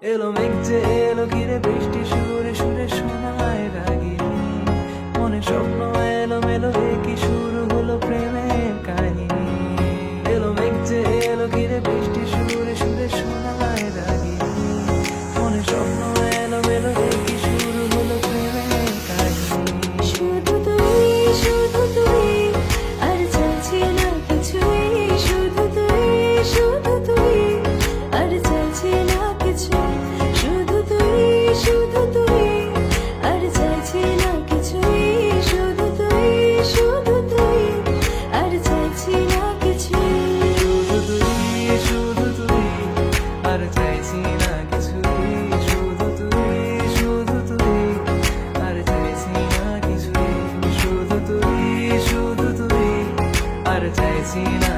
এলো মেঘ যে এলো ঘিরে বৃষ্টি সুরে সুরে শোনায় রাগিনী মনে স্বপ্ন এলো মেলো কি শুরু হলো প্রেমের কাহিনী এলো মেঘ যে এলো ঘিরে বৃষ্টি সুরে সুরে শোনায় রাগিনী মনে স্বপ্ন এলো মেলো কি শুরু হলো প্রেমের কাহিনী শুধু তুই আর চাইছি না কিছুই শুধু তুই আর চাইছি না কিছু শুধু তুই আর চাইছি না কিছুই শুধু তুই আর চাইছি না কিছু শুধু তুই আর চাইছি না কিছুই শুধু তুই আর চাইছি না কিছুই শুধু তুই আর চাইছি না